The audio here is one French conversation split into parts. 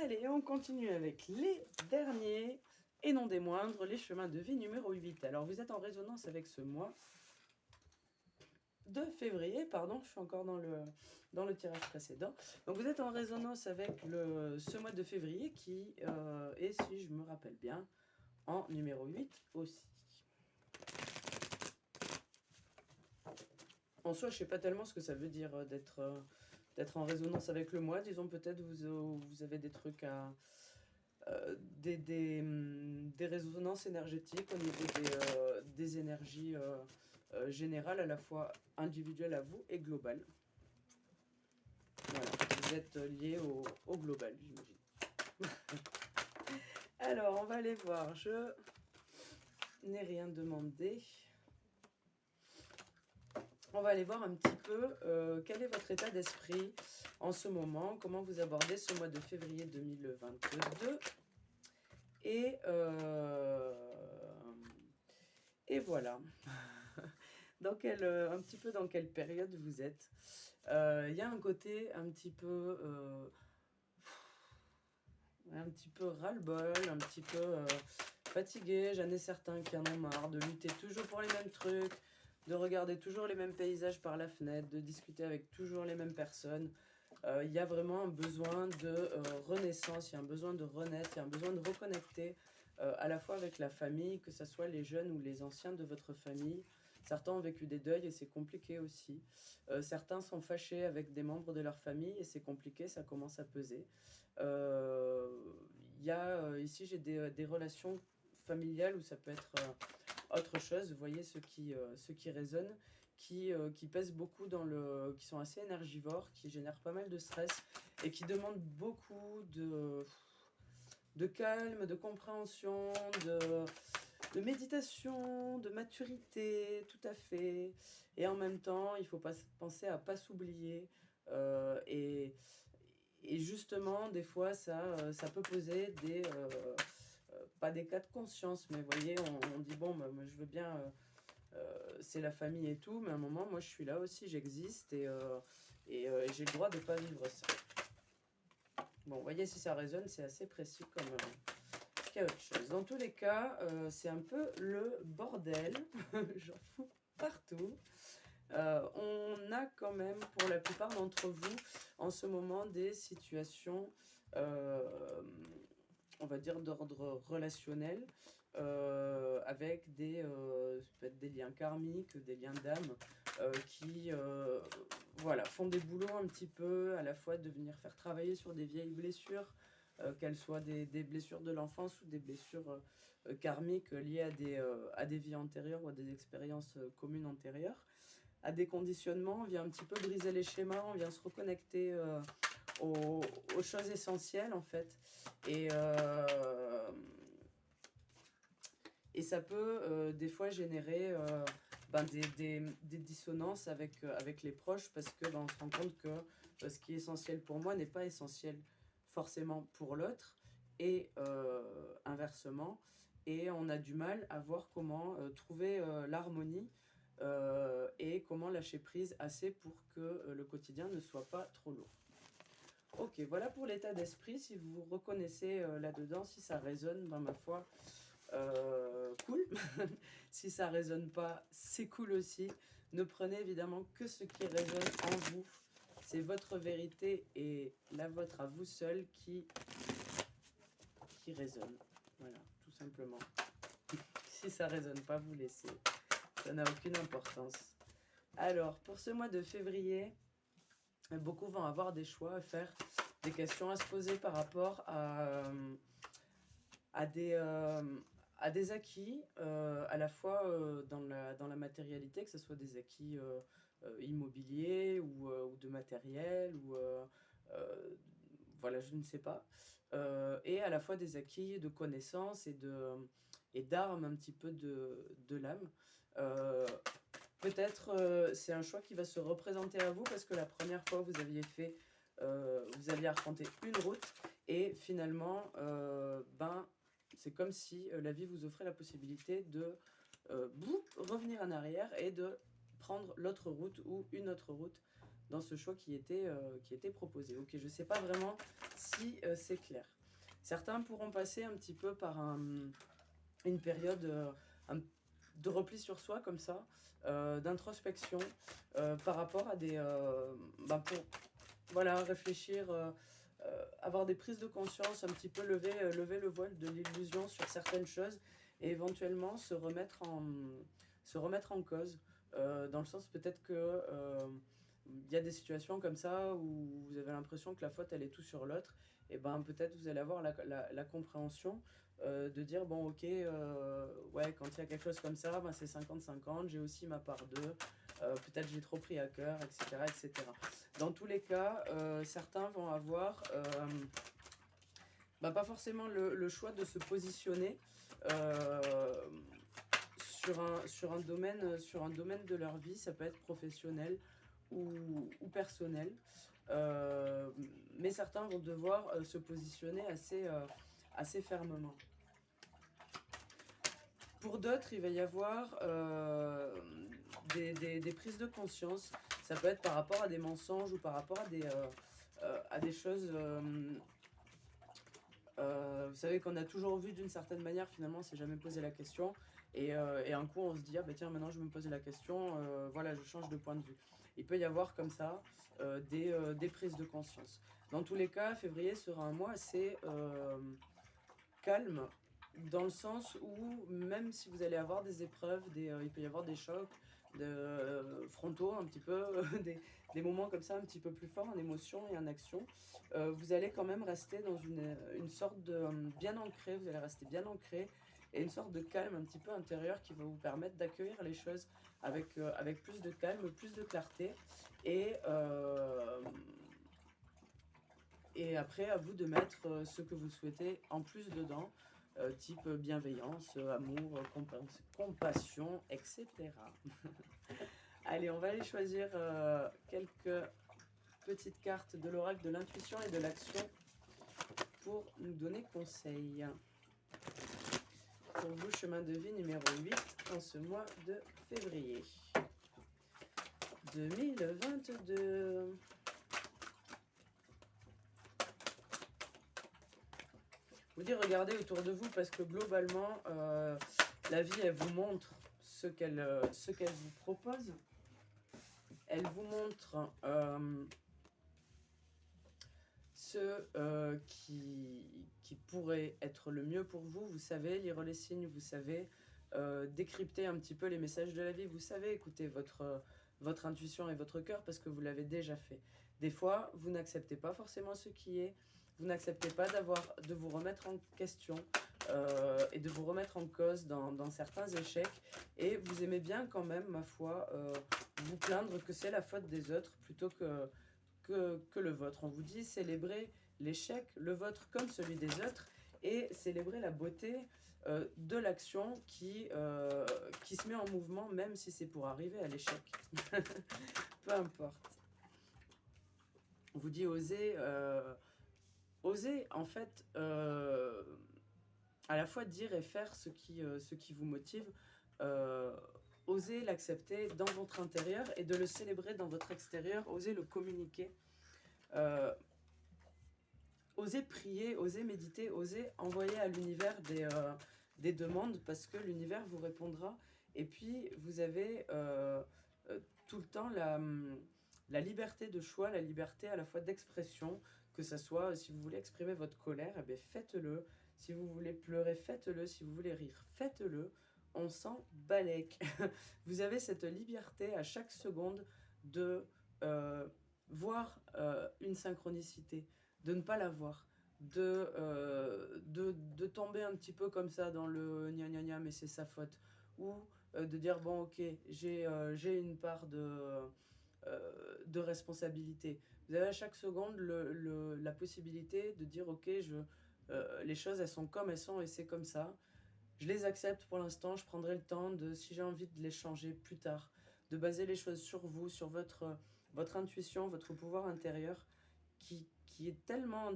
Allez, on continue avec les derniers, et non des moindres, les chemins de vie numéro 8. Alors, vous êtes en résonance avec ce mois de février, pardon, je suis encore dans le tirage précédent. Donc, vous êtes en résonance avec ce mois de février qui est, si je me rappelle bien, en numéro 8 aussi. En soi, je ne sais pas tellement ce que ça veut dire d'être en résonance avec le mois. Disons, peut-être vous avez des trucs à... des résonances énergétiques au niveau des énergies générales, à la fois individuelles à vous et globales. Voilà, vous êtes lié au global, j'imagine. Alors, on va aller voir. Je n'ai rien demandé. On va aller voir un petit peu quel est votre état d'esprit en ce moment, comment vous abordez ce mois de février 2022. Et voilà. Un petit peu dans quelle période vous êtes. Il y a un côté un petit peu ras-le-bol, un petit peu fatigué. J'en ai certains qui en ont marre de lutter toujours pour les mêmes trucs, de regarder toujours les mêmes paysages par la fenêtre, de discuter avec toujours les mêmes personnes. Il y a vraiment un besoin de renaissance, il y a un besoin de renaître, il y a un besoin de reconnecter à la fois avec la famille, que ce soit les jeunes ou les anciens de votre famille. Certains ont vécu des deuils et c'est compliqué aussi. Certains sont fâchés avec des membres de leur famille et c'est compliqué, ça commence à peser. Ici, j'ai des relations familiales où ça peut être autre chose. Vous voyez ceux qui résonnent, qui pèsent beaucoup qui sont assez énergivores, qui génèrent pas mal de stress et qui demandent beaucoup de calme, de compréhension, de méditation, de maturité, tout à fait. Et en même temps, il faut pas penser à pas s'oublier. Et justement, des fois, ça peut poser pas des cas de conscience, mais vous voyez, on dit, bon, moi, je veux bien, c'est la famille et tout, mais à un moment, moi, je suis là aussi, j'existe, et j'ai le droit de ne pas vivre ça. Bon, vous voyez, si ça résonne, c'est assez précis comme qu'il y a autre chose. Dans tous les cas, c'est un peu le bordel, j'en fous partout. On a quand même, pour la plupart d'entre vous, en ce moment, des situations, on va dire, d'ordre relationnel, avec ça peut être des liens karmiques, des liens d'âme, qui voilà, font des boulots un petit peu, à la fois de venir faire travailler sur des vieilles blessures, qu'elles soient des blessures de l'enfance ou des blessures karmiques liées à des vies antérieures ou à des expériences communes antérieures, à des conditionnements. On vient un petit peu briser les schémas, on vient se reconnecter aux choses essentielles en fait. Et ça peut des fois générer des dissonances avec les proches, parce que on se rend compte que ce qui est essentiel pour moi n'est pas essentiel forcément pour l'autre, et inversement. Et on a du mal à voir comment trouver l'harmonie et comment lâcher prise assez pour que le quotidien ne soit pas trop lourd. Ok, voilà pour l'état d'esprit. Si vous vous reconnaissez là-dedans, si ça résonne, ben, ma foi, cool. Si ça résonne pas, c'est cool aussi. Ne prenez évidemment que ce qui résonne en vous. C'est votre vérité et la vôtre à vous seul qui résonne. Voilà, tout simplement. Si ça résonne pas, vous laissez. Ça n'a aucune importance. Alors, pour ce mois de février, beaucoup vont avoir des choix à faire, des questions à se poser par rapport à des acquis, à la fois dans la matérialité, que ce soit des acquis immobiliers ou de matériel, ou voilà, je ne sais pas, et à la fois des acquis de connaissances et d'armes un petit peu de l'âme. Peut-être c'est un choix qui va se représenter à vous parce que la première fois vous aviez arpenté une route, et finalement c'est comme si la vie vous offrait la possibilité de revenir en arrière et de prendre l'autre route ou une autre route dans ce choix qui était proposé. Ok, je ne sais pas vraiment si c'est clair. Certains pourront passer un petit peu par une période de repli sur soi comme ça, d'introspection par rapport à des... pour voilà, réfléchir, avoir des prises de conscience, un petit peu lever le voile de l'illusion sur certaines choses et éventuellement se remettre en cause. Dans le sens peut-être que il y a des situations comme ça où vous avez l'impression que la faute elle est tout sur l'autre, et ben peut-être vous allez avoir la compréhension de dire bon ok ouais, quand il y a quelque chose comme ça, ben, c'est 50-50, j'ai aussi ma part d'eux, peut-être j'ai trop pris à cœur, etc. etc. Dans tous les cas, certains vont avoir pas forcément le choix de se positionner euh, sur un domaine de leur vie. Ça peut être professionnel ou personnel. Mais certains vont devoir se positionner assez fermement. Pour d'autres, il va y avoir des prises de conscience. Ça peut être par rapport à des mensonges ou par rapport à des choses... vous savez qu'on a toujours vu d'une certaine manière, finalement, on s'est jamais posé la question. Et un coup, on se dit, ah bah tiens, maintenant je vais me poser la question, voilà, je change de point de vue. Il peut y avoir comme ça des prises de conscience. Dans tous les cas, février sera un mois assez calme, dans le sens où même si vous allez avoir des épreuves, il peut y avoir des chocs frontaux un petit peu, des moments comme ça un petit peu plus forts en émotion et en action, vous allez quand même rester dans une sorte de bien ancré, vous allez rester bien ancré et une sorte de calme un petit peu intérieur qui va vous permettre d'accueillir les choses avec plus de calme, plus de clarté et après, à vous de mettre ce que vous souhaitez en plus dedans, type bienveillance, amour, compassion, etc. Allez, on va aller choisir quelques petites cartes de l'oracle de l'intuition et de l'action pour nous donner conseil. Pour vous, chemin de vie numéro 8 en ce mois de février 2022. Vous dites, regardez autour de vous parce que globalement, la vie, elle vous montre ce qu'elle vous propose. Elle vous montre ce qui pourrait être le mieux pour vous. Vous savez lire les signes, vous savez décrypter un petit peu les messages de la vie. Vous savez écouter votre intuition et votre cœur parce que vous l'avez déjà fait. Des fois, vous n'acceptez pas forcément ce qui est. Vous n'acceptez pas de vous remettre en question et de vous remettre en cause dans certains échecs. Et vous aimez bien quand même, ma foi, vous plaindre que c'est la faute des autres plutôt que le vôtre. On vous dit célébrer l'échec, le vôtre comme celui des autres, et célébrer la beauté de l'action qui se met en mouvement, même si c'est pour arriver à l'échec. Peu importe. On vous dit oser... Oser, en fait, à la fois dire et faire ce qui vous motive, oser l'accepter dans votre intérieur et de le célébrer dans votre extérieur, oser le communiquer, oser prier, oser méditer, oser envoyer à l'univers des demandes parce que l'univers vous répondra. Et puis, vous avez tout le temps la liberté de choix, la liberté à la fois d'expression, que ce soit, si vous voulez exprimer votre colère, eh bien faites-le. Si vous voulez pleurer, faites-le. Si vous voulez rire, faites-le. On s'en balèque. Vous avez cette liberté à chaque seconde de voir une synchronicité, de ne pas la voir, de tomber un petit peu comme ça dans le gna gna gna, mais c'est sa faute. Ou de dire, bon ok, j'ai une part de responsabilité. Vous avez à chaque seconde la possibilité de dire ok, les choses elles sont comme elles sont et c'est comme ça. Je les accepte pour l'instant, je prendrai le temps de, si j'ai envie de les changer plus tard, de baser les choses sur vous, sur votre intuition, votre pouvoir intérieur qui est tellement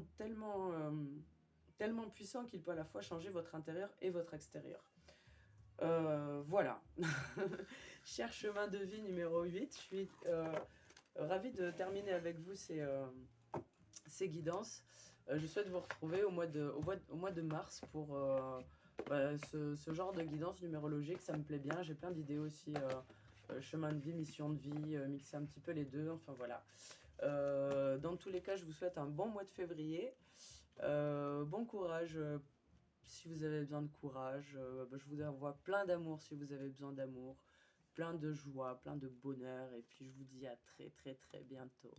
puissant qu'il peut à la fois changer votre intérieur et votre extérieur. Voilà. Cher chemin de vie numéro 8, je suis Ravi de terminer avec vous ces guidances. Je souhaite vous retrouver au mois de mars pour ce genre de guidance numérologique. Ça me plaît bien. J'ai plein d'idées aussi. Chemin de vie, mission de vie, mixer un petit peu les deux. Enfin voilà. Dans tous les cas, je vous souhaite un bon mois de février. Bon courage si vous avez besoin de courage. Je vous envoie plein d'amour si vous avez besoin d'amour. Plein de joie, plein de bonheur. Et puis je vous dis à très très très bientôt.